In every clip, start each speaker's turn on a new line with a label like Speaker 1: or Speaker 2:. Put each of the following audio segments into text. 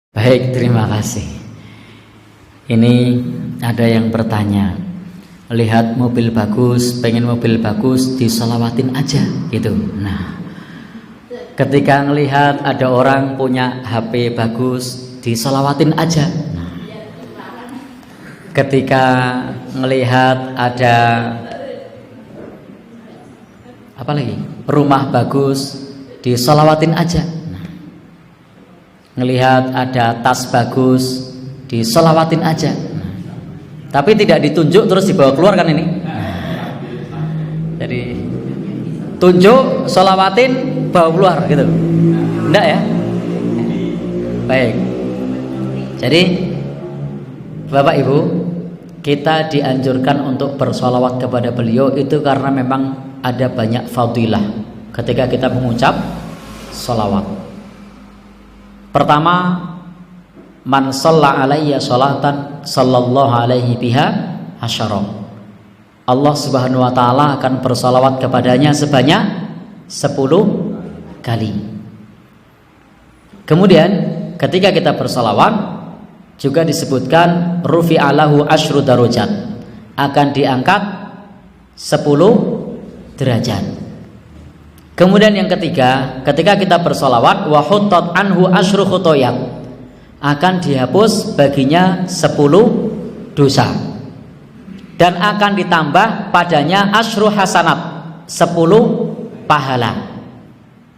Speaker 1: Baik, terima kasih. Ini ada yang bertanya, lihat mobil bagus, pengen mobil bagus, disolawatin aja gitu. Nah, ketika ngelihat ada orang punya HP bagus, disolawatin aja. Nah, ketika ngelihat ada apa lagi, rumah bagus, disolawatin aja. Nah, ngelihat ada tas bagus, disolawatin aja. Nah, tapi tidak ditunjuk terus dibawa keluar kan ini. Nah, jadi tunjuk, solawatin, bawa keluar gitu. Enggak ya? Baik. Jadi Bapak Ibu, kita dianjurkan untuk bersolawat kepada beliau itu karena memang ada banyak fadilah ketika kita mengucap solawat. Pertama, man shalla alayya sholatan sallallahu alaihi biha asyara. Allah Subhanahu wa taala akan bersolawat kepadanya sebanyak 10 kali. Kemudian ketika kita bersolawat juga disebutkan rufi'alahu asyru darajat, akan diangkat 10 derajat. Kemudian yang ketiga, ketika kita bersolawat wa huttat anhu asyru khotoyat, akan dihapus baginya 10 dosa dan akan ditambah padanya asyru hasanat, 10 pahala.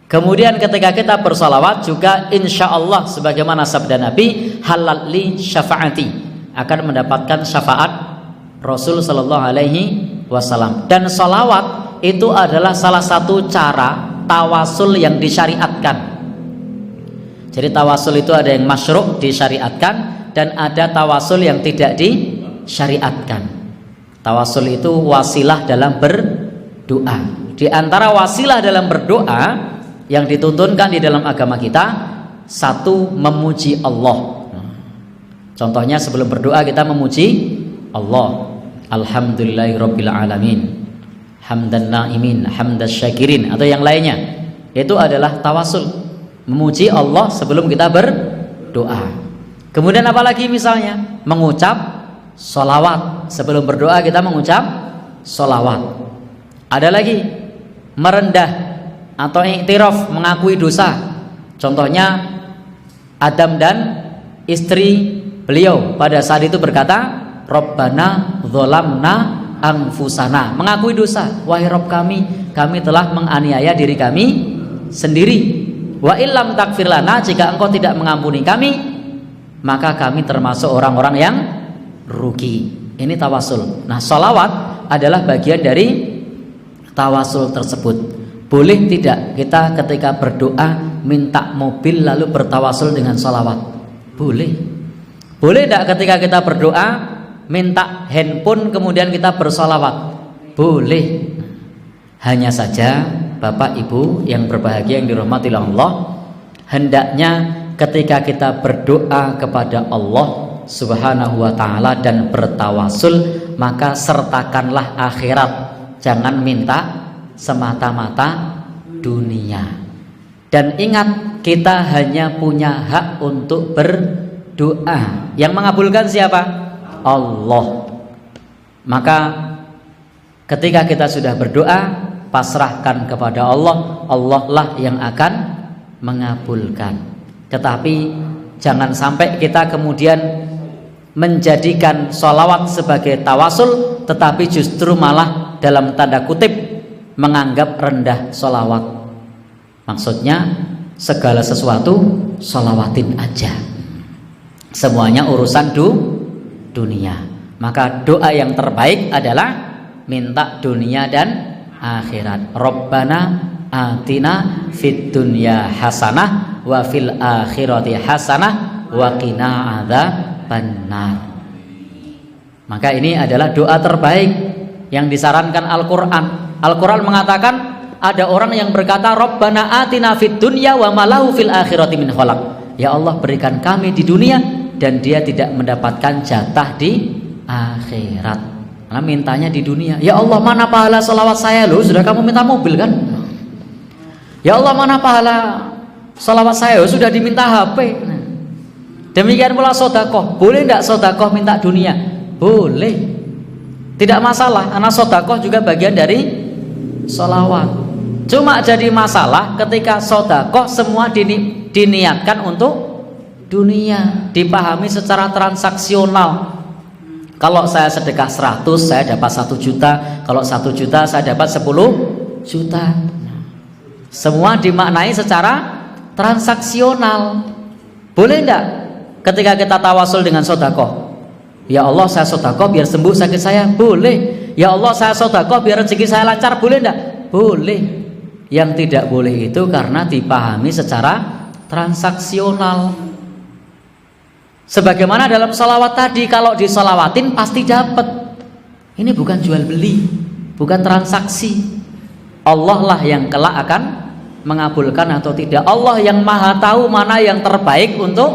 Speaker 1: Kemudian ketika kita bersolawat juga insyaallah sebagaimana sabda Nabi, halal li syafaati, akan mendapatkan syafaat Rasul sallallahu alaihi wasallam. Dan solawat itu adalah salah satu cara tawasul yang disyariatkan. Jadi tawasul itu ada yang masyru' disyariatkan dan ada tawasul yang tidak disyariatkan. Tawasul itu wasilah dalam berdoa. Di antara wasilah dalam berdoa yang dituntunkan di dalam agama kita, satu, memuji Allah. Contohnya sebelum berdoa kita memuji Allah. Alhamdulillahirabbil alamin, hamdan naimin, hamdas syakirin, atau yang lainnya. Itu adalah tawasul, memuji Allah sebelum kita berdoa. Kemudian apalagi misalnya mengucap sholawat. Sebelum berdoa kita mengucap sholawat. Ada lagi merendah atau iktiraf, mengakui dosa. Contohnya Adam dan istri beliau pada saat itu berkata, Rabbana dzolamna anfusana, mengakui dosa. Wahai Rabb kami telah menganiaya diri kami sendiri. Wa illam takfir lana, jika engkau tidak mengampuni kami, maka kami termasuk orang-orang yang rugi. Ini tawasul. Nah, sholawat adalah bagian dari tawasul tersebut. Boleh tidak kita ketika berdoa minta mobil lalu bertawasul dengan sholawat? Boleh. Boleh tidak ketika kita berdoa minta handphone kemudian kita bersolawat? Boleh. Hanya saja Bapak Ibu yang berbahagia yang dirahmati Allah, hendaknya ketika kita berdoa kepada Allah Subhanahu wa taala dan bertawasul, maka sertakanlah akhirat. Jangan minta semata-mata dunia. Dan ingat, kita hanya punya hak untuk berdoa. Yang mengabulkan siapa? Allah. Maka ketika kita sudah berdoa, pasrahkan kepada Allah. Allah lah yang akan mengabulkan. Tetapi jangan sampai kita kemudian menjadikan sholawat sebagai tawasul, tetapi justru malah dalam tanda kutip menganggap rendah sholawat. Maksudnya segala sesuatu sholawatin aja, semuanya urusan dunia. Maka doa yang terbaik adalah minta dunia dan akhirat. Rabbana atina fid dunya hasanah wa fil akhirati hasanah wa qina adzabannar. Maka ini adalah doa terbaik yang disarankan Al-Qur'an. Al-Quran mengatakan ada orang yang berkata Rabbana atina fid dunya wa malahu fil akhirati min khalaq. Ya Allah, berikan kami di dunia dan dia tidak mendapatkan jatah di akhirat. Karena mintanya di dunia. Ya Allah, mana pahala salawat saya loh? Sudah kamu minta mobil kan? Ya Allah, mana pahala salawat saya? Sudah diminta HP. Nah, Demikian pula sodakoh, boleh tidak sodakoh minta dunia? Boleh, tidak masalah, karena sodakoh juga bagian dari sholawat. Cuma jadi masalah ketika sodakoh semua diniatkan untuk dunia, dipahami secara transaksional. Kalau saya sedekah 100 saya dapat 1 juta, kalau 1 juta saya dapat 10 juta. Semua dimaknai secara transaksional. Boleh enggak ketika kita tawasul dengan sodakoh? Ya Allah, saya sodakoh biar sembuh sakit saya. Boleh. Ya Allah, saya sodakoh biar rezeki saya lancar. Boleh enggak? Boleh. Yang tidak boleh itu karena dipahami secara transaksional. Sebagaimana dalam sholawat tadi, kalau disolawatin pasti dapat. Ini bukan jual beli, bukan transaksi. Allah lah yang kelak akan mengabulkan atau tidak. Allah yang maha tahu mana yang terbaik untuk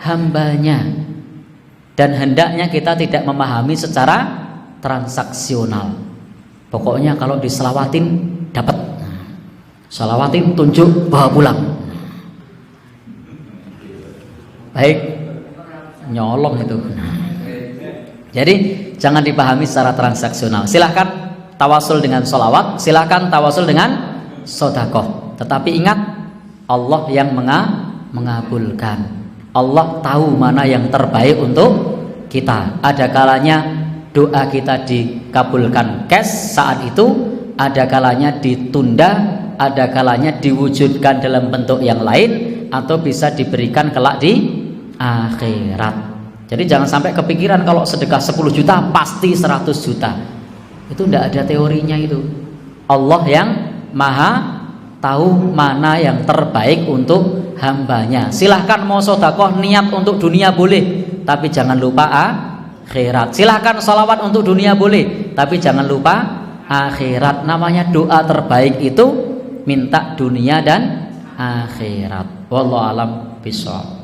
Speaker 1: hambanya. Dan hendaknya kita tidak memahami secara transaksional. Pokoknya kalau diselawatin dapat, selawatin tunjuk bawa pulang. Baik, nyolong itu. Jadi jangan dipahami secara transaksional. Silahkan tawasul dengan sholawat, silahkan tawasul dengan sodakoh. Tetapi ingat, Allah yang mengabulkan. Allah tahu mana yang terbaik untuk kita. Ada kalanya doa kita dikabulkan cash saat itu, ada kalanya ditunda, ada kalanya diwujudkan dalam bentuk yang lain, atau bisa diberikan kelak di akhirat. Jadi jangan sampai kepikiran kalau sedekah 10 juta pasti 100 juta. Itu tidak ada teorinya itu. Allah yang maha tahu mana yang terbaik untuk hambanya. Silahkan mau sodakoh niat untuk dunia boleh, tapi jangan lupa akhirat. Silahkan sholawat untuk dunia boleh, tapi jangan lupa akhirat. Namanya doa terbaik itu minta dunia dan akhirat. Wallahu alam bishawab.